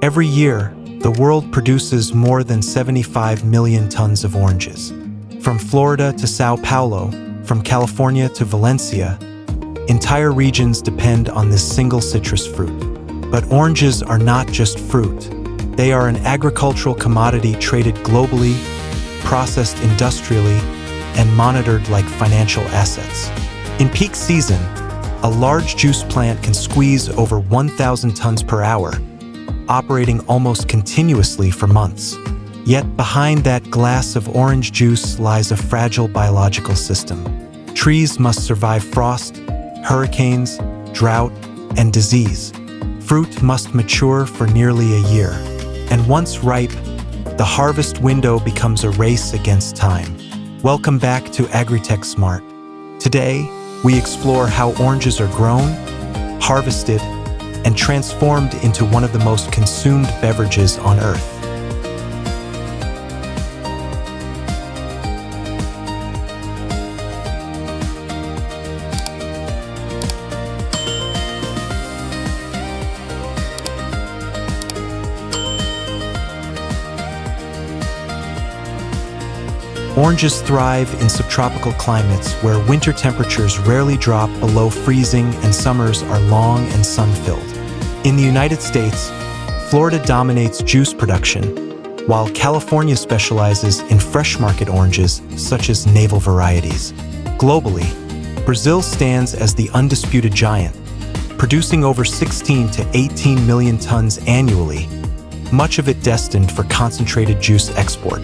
Every year, the world produces more than 75 million tons of oranges. From Florida to Sao Paulo, from California to Valencia, entire regions depend on this single citrus fruit. But oranges are not just fruit. They are an agricultural commodity traded globally, processed industrially, and monitored like financial assets. In peak season, a large juice plant can squeeze over 1,000 tons per hour, operating almost continuously for months. Yet behind that glass of orange juice lies a fragile biological system. Trees must survive frost, hurricanes, drought, and disease. Fruit must mature for nearly a year. And once ripe, the harvest window becomes a race against time. Welcome back to AgriTech Smart. Today, we explore how oranges are grown, harvested, and transformed into one of the most consumed beverages on Earth. Oranges thrive in subtropical climates where winter temperatures rarely drop below freezing and summers are long and sun-filled. In the United States, Florida dominates juice production, while California specializes in fresh market oranges such as navel varieties. Globally, Brazil stands as the undisputed giant, producing over 16 to 18 million tons annually, much of it destined for concentrated juice export.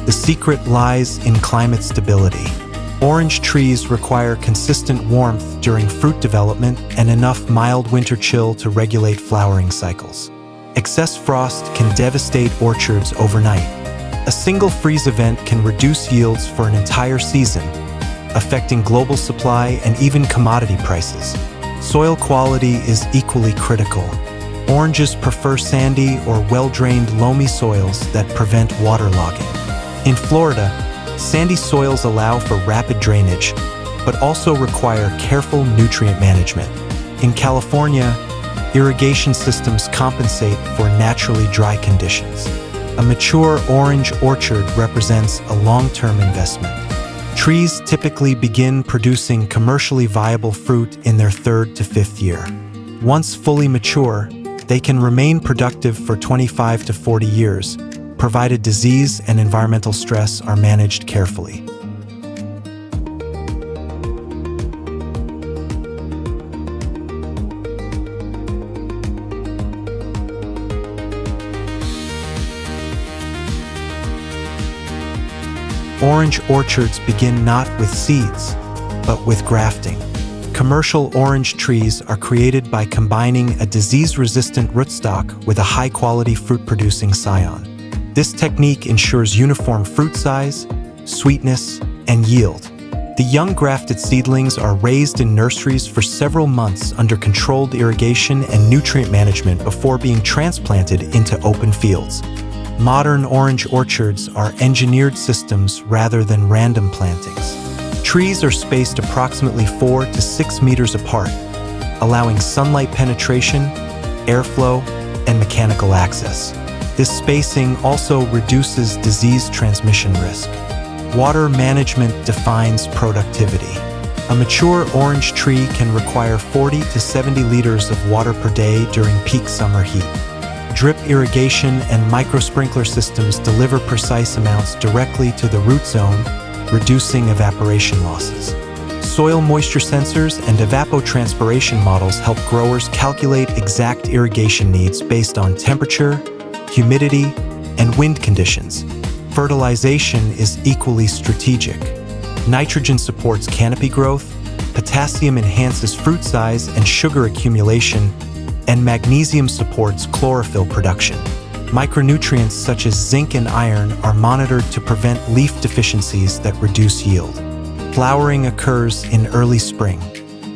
The secret lies in climate stability. Orange trees require consistent warmth during fruit development and enough mild winter chill to regulate flowering cycles. Excess frost can devastate orchards overnight. A single freeze event can reduce yields for an entire season, affecting global supply and even commodity prices. Soil quality is equally critical. Oranges prefer sandy or well-drained loamy soils that prevent waterlogging. In Florida, sandy soils allow for rapid drainage, but also require careful nutrient management. In California, irrigation systems compensate for naturally dry conditions. A mature orange orchard represents a long-term investment. Trees typically begin producing commercially viable fruit in their 3rd to 5th year. Once fully mature, they can remain productive for 25 to 40 years, provided disease and environmental stress are managed carefully. Orange orchards begin not with seeds, but with grafting. Commercial orange trees are created by combining a disease-resistant rootstock with a high-quality fruit-producing scion. This technique ensures uniform fruit size, sweetness, and yield. The young grafted seedlings are raised in nurseries for several months under controlled irrigation and nutrient management before being transplanted into open fields. Modern orange orchards are engineered systems rather than random plantings. Trees are spaced approximately 4 to 6 meters apart, allowing sunlight penetration, airflow, and mechanical access. This spacing also reduces disease transmission risk. Water management defines productivity. A mature orange tree can require 40 to 70 liters of water per day during peak summer heat. Drip irrigation and microsprinkler systems deliver precise amounts directly to the root zone, reducing evaporation losses. Soil moisture sensors and evapotranspiration models help growers calculate exact irrigation needs based on temperature, humidity, and wind conditions. Fertilization is equally strategic. Nitrogen supports canopy growth, potassium enhances fruit size and sugar accumulation, and magnesium supports chlorophyll production. Micronutrients such as zinc and iron are monitored to prevent leaf deficiencies that reduce yield. Flowering occurs in early spring.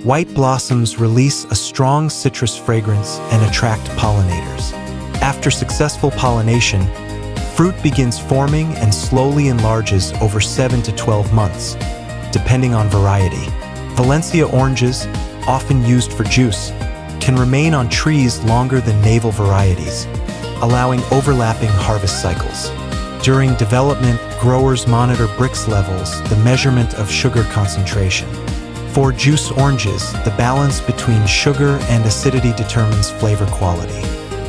White blossoms release a strong citrus fragrance and attract pollinators. After successful pollination, fruit begins forming and slowly enlarges over 7 to 12 months, depending on variety. Valencia oranges, often used for juice, can remain on trees longer than navel varieties, allowing overlapping harvest cycles. During development, growers monitor Brix levels, the measurement of sugar concentration. For juice oranges, the balance between sugar and acidity determines flavor quality.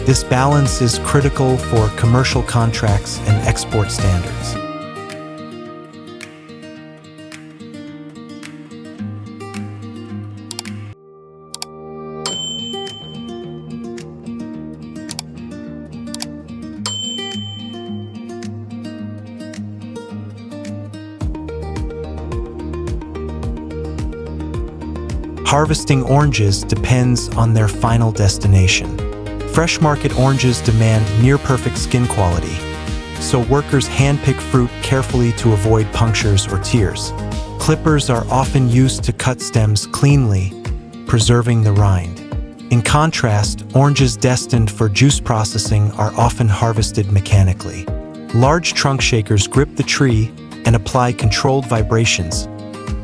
This balance is critical for commercial contracts and export standards. Harvesting oranges depends on their final destination. Fresh market oranges demand near-perfect skin quality, so workers handpick fruit carefully to avoid punctures or tears. Clippers are often used to cut stems cleanly, preserving the rind. In contrast, oranges destined for juice processing are often harvested mechanically. Large trunk shakers grip the tree and apply controlled vibrations,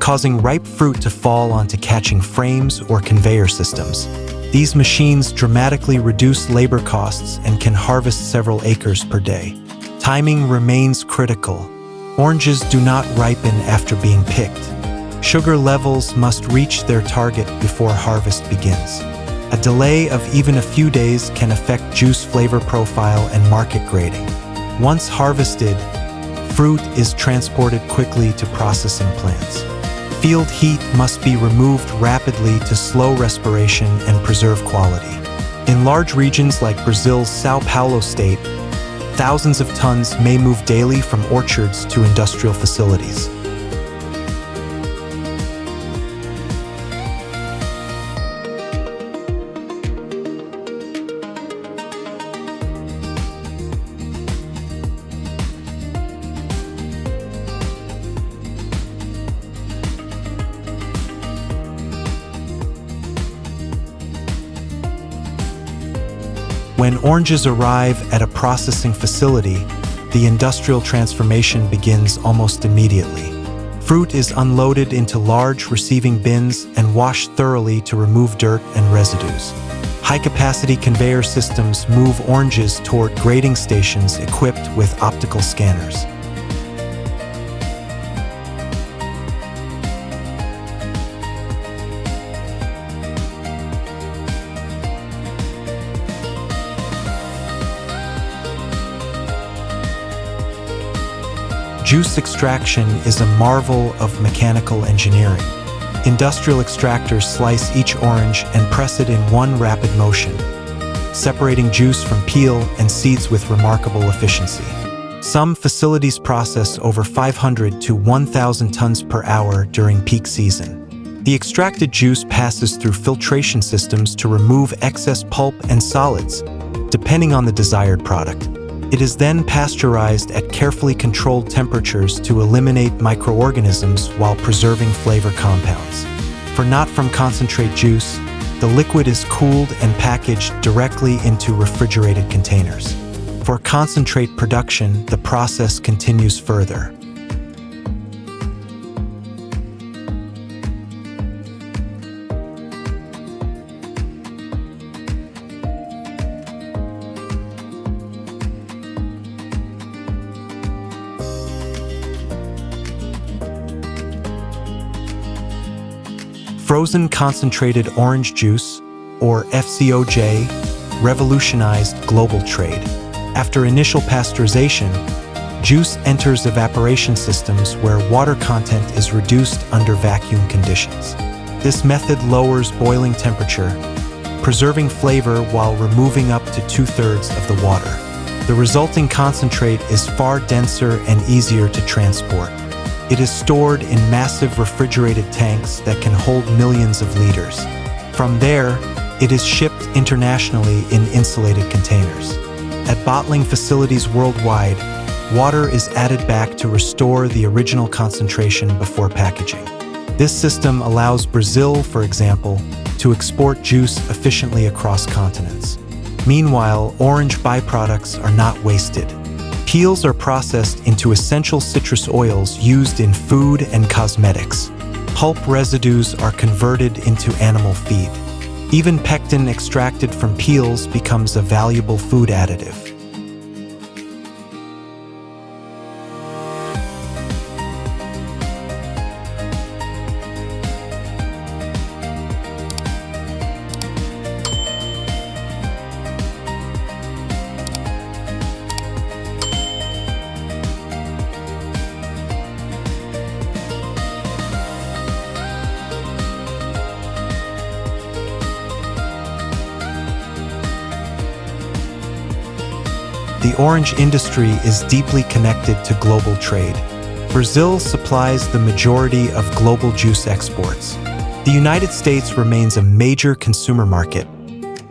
causing ripe fruit to fall onto catching frames or conveyor systems. These machines dramatically reduce labor costs and can harvest several acres per day. Timing remains critical. Oranges do not ripen after being picked. Sugar levels must reach their target before harvest begins. A delay of even a few days can affect juice flavor profile and market grading. Once harvested, fruit is transported quickly to processing plants. Field heat must be removed rapidly to slow respiration and preserve quality. In large regions like Brazil's São Paulo state, thousands of tons may move daily from orchards to industrial facilities. When oranges arrive at a processing facility, the industrial transformation begins almost immediately. Fruit is unloaded into large receiving bins and washed thoroughly to remove dirt and residues. High-capacity conveyor systems move oranges toward grading stations equipped with optical scanners. Juice extraction is a marvel of mechanical engineering. Industrial extractors slice each orange and press it in one rapid motion, separating juice from peel and seeds with remarkable efficiency. Some facilities process over 500 to 1,000 tons per hour during peak season. The extracted juice passes through filtration systems to remove excess pulp and solids, depending on the desired product. It is then pasteurized at carefully controlled temperatures to eliminate microorganisms while preserving flavor compounds. For not-from-concentrate juice, the liquid is cooled and packaged directly into refrigerated containers. For concentrate production, the process continues further. Frozen concentrated orange juice, or FCOJ, revolutionized global trade. After initial pasteurization, juice enters evaporation systems where water content is reduced under vacuum conditions. This method lowers boiling temperature, preserving flavor while removing up to 2/3 of the water. The resulting concentrate is far denser and easier to transport. It is stored in massive refrigerated tanks that can hold millions of liters. From there, it is shipped internationally in insulated containers. At bottling facilities worldwide, water is added back to restore the original concentration before packaging. This system allows Brazil, for example, to export juice efficiently across continents. Meanwhile, orange byproducts are not wasted. Peels are processed into essential citrus oils used in food and cosmetics. Pulp residues are converted into animal feed. Even pectin extracted from peels becomes a valuable food additive. The orange industry is deeply connected to global trade. Brazil supplies the majority of global juice exports. The United States remains a major consumer market,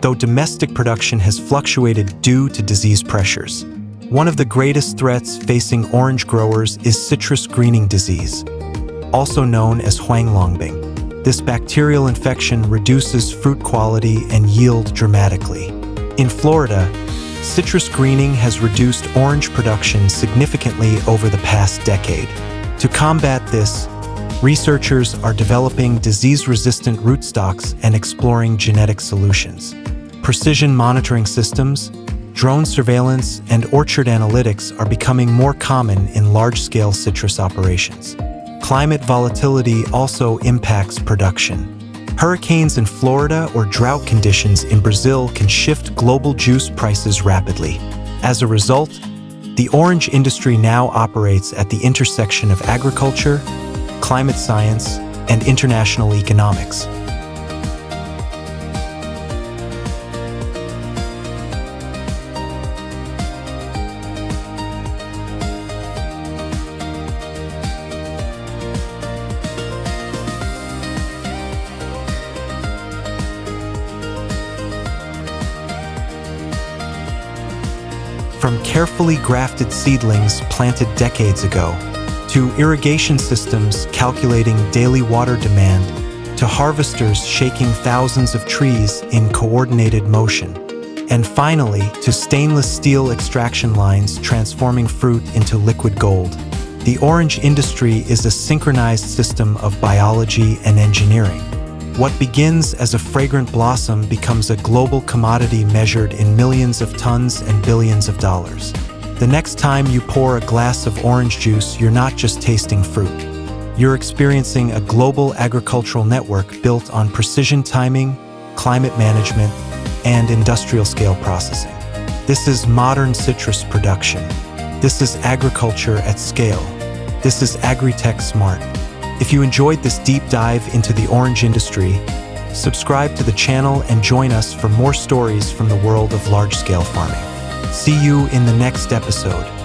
though domestic production has fluctuated due to disease pressures. One of the greatest threats facing orange growers is citrus greening disease, also known as huanglongbing. This bacterial infection reduces fruit quality and yield dramatically. In Florida, citrus greening has reduced orange production significantly over the past decade. To combat this, researchers are developing disease-resistant rootstocks and exploring genetic solutions. Precision monitoring systems, drone surveillance, and orchard analytics are becoming more common in large-scale citrus operations. Climate volatility also impacts production. Hurricanes in Florida or drought conditions in Brazil can shift global juice prices rapidly. As a result, the orange industry now operates at the intersection of agriculture, climate science, and international economics. From carefully grafted seedlings planted decades ago, to irrigation systems calculating daily water demand, to harvesters shaking thousands of trees in coordinated motion, and finally to stainless steel extraction lines transforming fruit into liquid gold. The orange industry is a synchronized system of biology and engineering. What begins as a fragrant blossom becomes a global commodity measured in millions of tons and billions of dollars. The next time you pour a glass of orange juice, you're not just tasting fruit. You're experiencing a global agricultural network built on precision timing, climate management, and industrial-scale processing. This is modern citrus production. This is agriculture at scale. This is AgriTech Smart. If you enjoyed this deep dive into the orange industry, subscribe to the channel and join us for more stories from the world of large-scale farming. See you in the next episode.